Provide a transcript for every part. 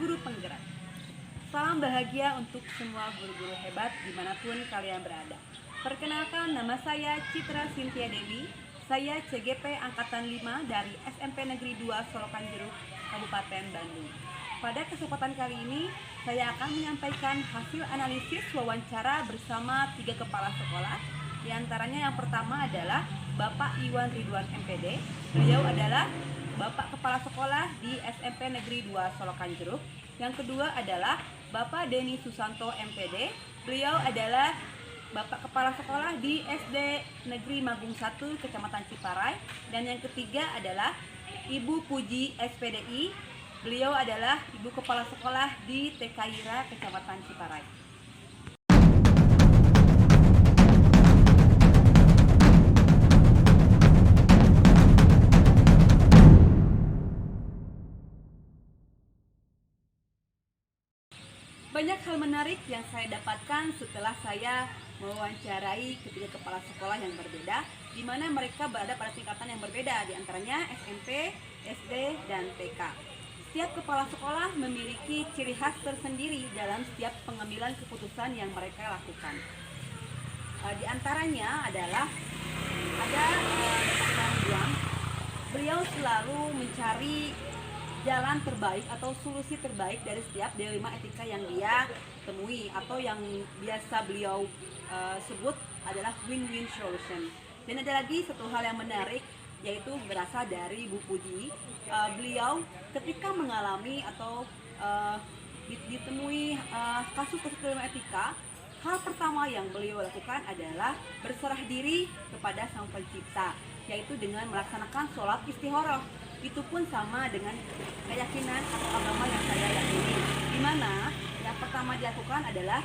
guru penggerak. Salam bahagia untuk semua guru-guru hebat dimanapun kalian berada. Perkenalkan, nama saya Citra Cynthia Dewi. Saya CGP Angkatan 5 dari SMP Negeri 2 Solokan Jeruk, Kabupaten Bandung. Pada kesempatan kali ini, saya akan menyampaikan hasil analisis wawancara bersama 3 kepala sekolah. Di antaranya yang pertama adalah Bapak Iwan Ridwan MPD. Beliau adalah Bapak Kepala Sekolah di SMP Negeri 2 Solokan Jeruk. Yang kedua adalah Bapak Denny Susanto MPD. Beliau adalah Bapak Kepala Sekolah di SD Negeri Magung 1 Kecamatan Ciparai. Dan yang ketiga adalah Ibu Puji SPDI. Beliau adalah Ibu Kepala Sekolah di TK Ira Kecamatan Ciparai. Banyak hal menarik yang saya dapatkan setelah saya mewawancarai ketiga kepala sekolah yang berbeda, di mana mereka berada pada tingkatan yang berbeda, di antaranya SMP, SD, dan TK. Setiap kepala sekolah memiliki ciri khas tersendiri dalam setiap pengambilan keputusan yang mereka lakukan. Di antaranya adalah ada Bapak Iwan. Beliau selalu mencari jalan terbaik atau solusi terbaik dari setiap dilema etika yang dia temui atau yang biasa beliau sebut adalah win-win solution. Dan ada lagi satu hal yang menarik, yaitu berasal dari Bu Puji. Beliau ketika mengalami atau ditemui kasus-kasus dilema etika, hal pertama yang beliau lakukan adalah berserah diri kepada Sang Pencipta, yaitu dengan melaksanakan sholat istikharah. Itu pun sama dengan keyakinan atau agama yang saya yakini, di mana yang pertama dilakukan adalah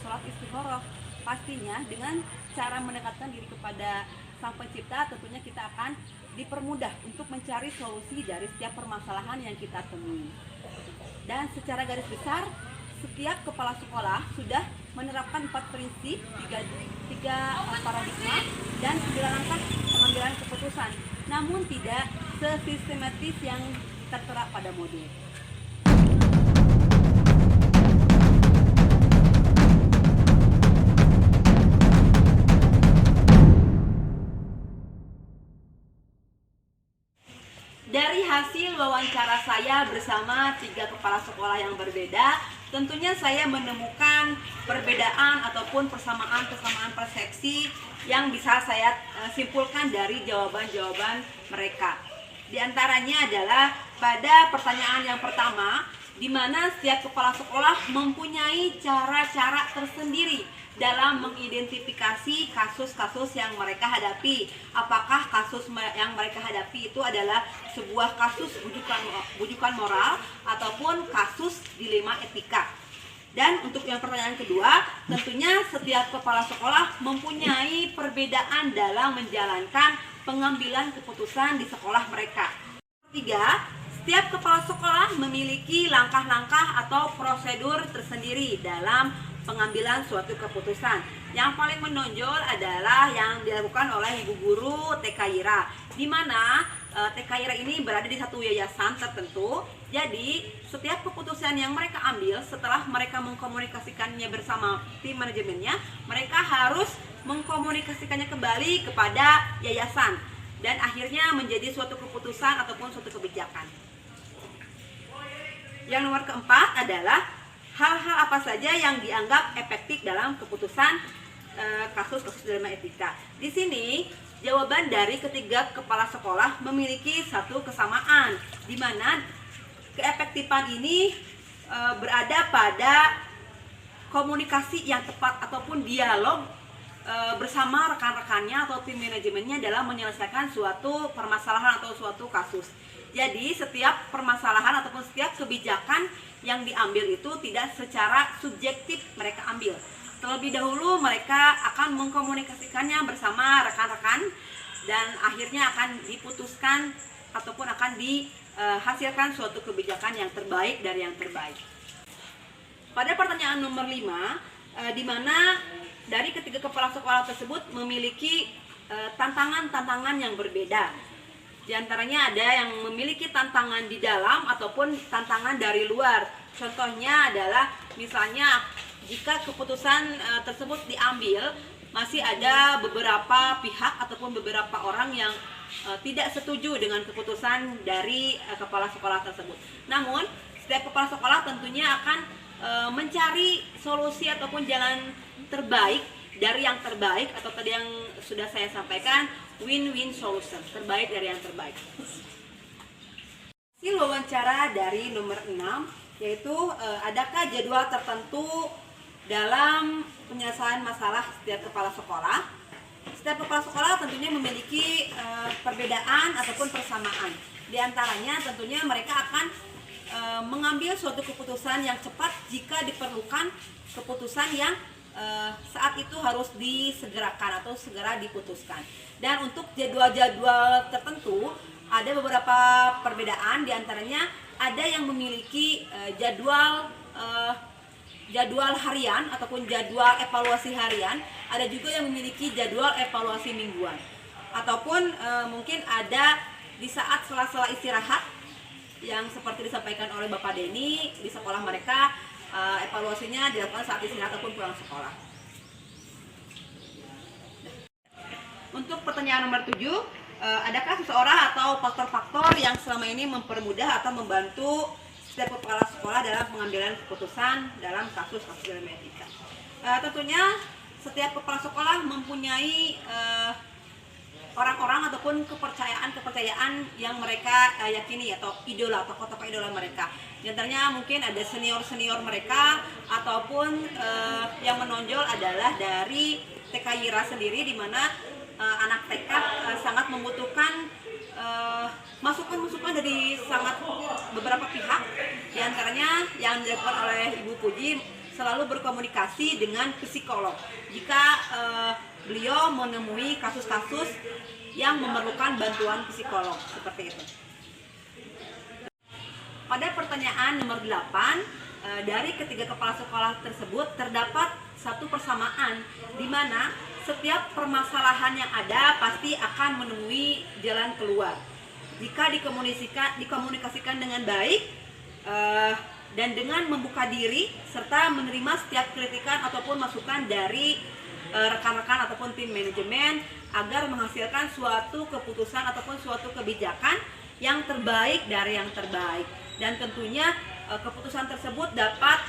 sholat istikharah. Pastinya dengan cara mendekatkan diri kepada Sang Pencipta, tentunya kita akan dipermudah untuk mencari solusi dari setiap permasalahan yang kita temui. Dan secara garis besar, setiap kepala sekolah sudah menerapkan 4 prinsip, 3 paradigma, dan 9 langkah pengambilan keputusan, namun tidak sesistematis yang tertera pada modul. Dari hasil wawancara saya bersama 3 kepala sekolah yang berbeda, tentunya saya menemukan perbedaan ataupun persamaan persepsi yang bisa saya simpulkan dari jawaban-jawaban mereka. Di antaranya adalah pada pertanyaan yang pertama, di mana setiap kepala sekolah mempunyai cara-cara tersendiri dalam mengidentifikasi kasus-kasus yang mereka hadapi. Apakah kasus yang mereka hadapi itu adalah sebuah kasus bujukan moral ataupun kasus dilema etika. Dan untuk yang pertanyaan kedua, tentunya setiap kepala sekolah mempunyai perbedaan dalam menjalankan pengambilan keputusan di sekolah mereka. Ketiga, setiap kepala sekolah memiliki langkah-langkah atau prosedur tersendiri dalam pengambilan suatu keputusan. Yang paling menonjol adalah yang dilakukan oleh ibu guru TK Ira, di mana TK Ira ini berada di satu yayasan tertentu. Jadi setiap keputusan yang mereka ambil setelah mereka mengkomunikasikannya bersama tim manajemennya, mereka harus mengkomunikasikannya kembali kepada yayasan dan akhirnya menjadi suatu keputusan ataupun suatu kebijakan. Yang nomor keempat adalah hal-hal apa saja yang dianggap efektif dalam keputusan kasus-kasus dilema etika. Di sini jawaban dari ketiga kepala sekolah memiliki satu kesamaan, di mana keefektifan ini berada pada komunikasi yang tepat ataupun dialog bersama rekan-rekannya atau tim manajemennya dalam menyelesaikan suatu permasalahan atau suatu kasus. Jadi setiap permasalahan ataupun setiap kebijakan yang diambil itu tidak secara subjektif mereka ambil. Terlebih dahulu mereka akan mengkomunikasikannya bersama rekan-rekan dan akhirnya akan diputuskan ataupun akan dihasilkan suatu kebijakan yang terbaik dari yang terbaik. Pada pertanyaan nomor 5, di mana dari ketiga kepala sekolah tersebut memiliki tantangan-tantangan yang berbeda. Di antaranya ada yang memiliki tantangan di dalam ataupun tantangan dari luar. Contohnya adalah misalnya jika keputusan tersebut diambil, masih ada beberapa pihak ataupun beberapa orang yang tidak setuju dengan keputusan dari kepala sekolah tersebut. Namun, setiap kepala sekolah tentunya akan mencari solusi ataupun jalan terbaik dari yang terbaik, atau tadi yang sudah saya sampaikan, win-win solution, terbaik dari yang terbaik. Hasil wawancara dari nomor 6 yaitu adakah jadwal tertentu dalam penyelesaian masalah setiap kepala sekolah. Setiap kepala sekolah tentunya memiliki perbedaan ataupun persamaan. Di antaranya tentunya mereka akan mengambil suatu keputusan yang cepat jika diperlukan keputusan yang saat itu harus disegerakan atau segera diputuskan. Dan untuk jadwal-jadwal tertentu ada beberapa perbedaan, di antaranya ada yang memiliki jadwal harian ataupun jadwal evaluasi harian, ada juga yang memiliki jadwal evaluasi mingguan, ataupun mungkin ada di saat sela-sela istirahat yang seperti disampaikan oleh Bapak Denny di sekolah mereka, evaluasinya dilakukan saat istirahat ataupun pulang sekolah. Untuk pertanyaan nomor 7, adakah seseorang atau faktor-faktor yang selama ini mempermudah atau membantu setiap kepala sekolah dalam pengambilan keputusan dalam kasus-kasus ilmu etika? Tentunya setiap kepala sekolah mempunyai orang-orang ataupun kepercayaan yang mereka yakini, atau idola, tokoh-tokoh idola mereka. Di antaranya mungkin ada senior-senior mereka, ataupun yang menonjol adalah dari TK Yira sendiri, di mana anak TK sangat membutuhkan masukan-masukan dari sangat beberapa pihak. Di antaranya yang dilakukan oleh Ibu Puji, selalu berkomunikasi dengan psikolog jika beliau menemui kasus-kasus yang memerlukan bantuan psikolog, seperti itu. Pada pertanyaan nomor 8, dari ketiga kepala sekolah tersebut terdapat satu persamaan, di mana setiap permasalahan yang ada pasti akan menemui jalan keluar jika dikomunikasikan dengan baik dan dengan membuka diri serta menerima setiap kritikan ataupun masukan dari rekan-rekan ataupun tim manajemen agar menghasilkan suatu keputusan ataupun suatu kebijakan yang terbaik dari yang terbaik. Dan tentunya keputusan tersebut dapat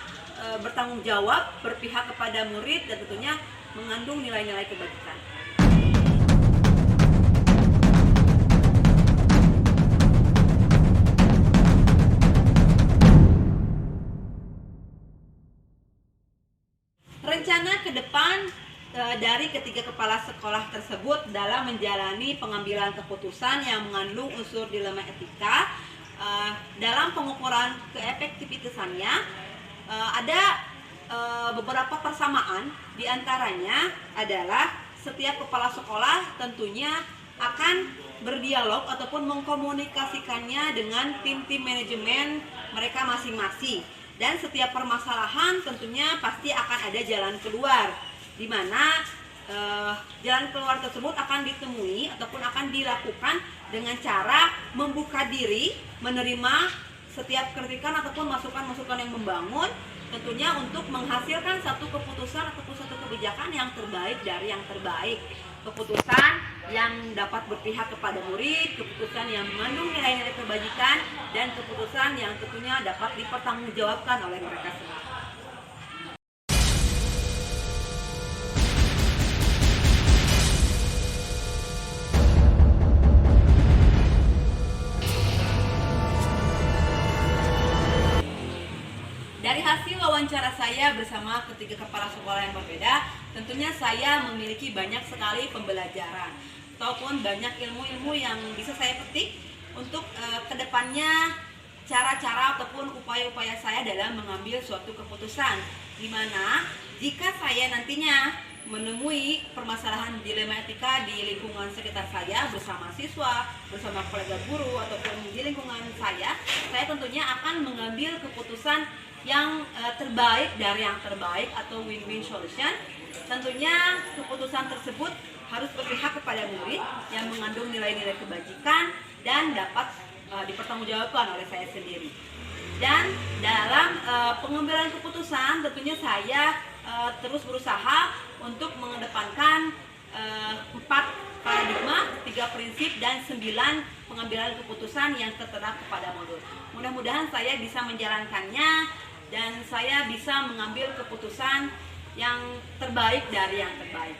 bertanggung jawab, berpihak kepada murid, dan tentunya mengandung nilai-nilai kebajikan. Rencana ke depan dari ketiga kepala sekolah tersebut dalam menjalani pengambilan keputusan yang mengandung unsur dilema etika, dalam pengukuran keefektivitasannya ada beberapa persamaan. Di antaranya adalah setiap kepala sekolah tentunya akan berdialog ataupun mengkomunikasikannya dengan tim-tim manajemen mereka masing-masing. Dan setiap permasalahan tentunya pasti akan ada jalan keluar, di mana jalan keluar tersebut akan ditemui ataupun akan dilakukan dengan cara membuka diri, menerima setiap kritikan ataupun masukan-masukan yang membangun, tentunya untuk menghasilkan satu keputusan ataupun satu kebijakan yang terbaik dari yang terbaik. Keputusan yang dapat berpihak kepada murid, keputusan yang mengandung nilai-nilai kebajikan, dan keputusan yang tentunya dapat dipertanggungjawabkan oleh mereka semua. Dari hasil wawancara saya bersama ketiga kepala sekolah yang berbeda, tentunya saya memiliki banyak sekali pembelajaran ataupun banyak ilmu-ilmu yang bisa saya petik untuk kedepannya cara-cara ataupun upaya-upaya saya dalam mengambil suatu keputusan, di mana jika saya nantinya menemui permasalahan dilema etika di lingkungan sekitar saya bersama siswa, bersama kolega guru, ataupun di lingkungan saya tentunya akan mengambil keputusan yang terbaik dari yang terbaik atau win-win solution. Tentunya keputusan tersebut harus berpihak kepada murid yang mengandung nilai-nilai kebajikan dan dapat dipertanggungjawabkan oleh saya sendiri. Dan dalam pengambilan keputusan tentunya saya terus berusaha untuk mengedepankan 4 paradigma, 3 prinsip, dan 9 pengambilan keputusan yang tertera kepada modul. Mudah-mudahan saya bisa menjalankannya dan saya bisa mengambil keputusan yang terbaik dari yang terbaik.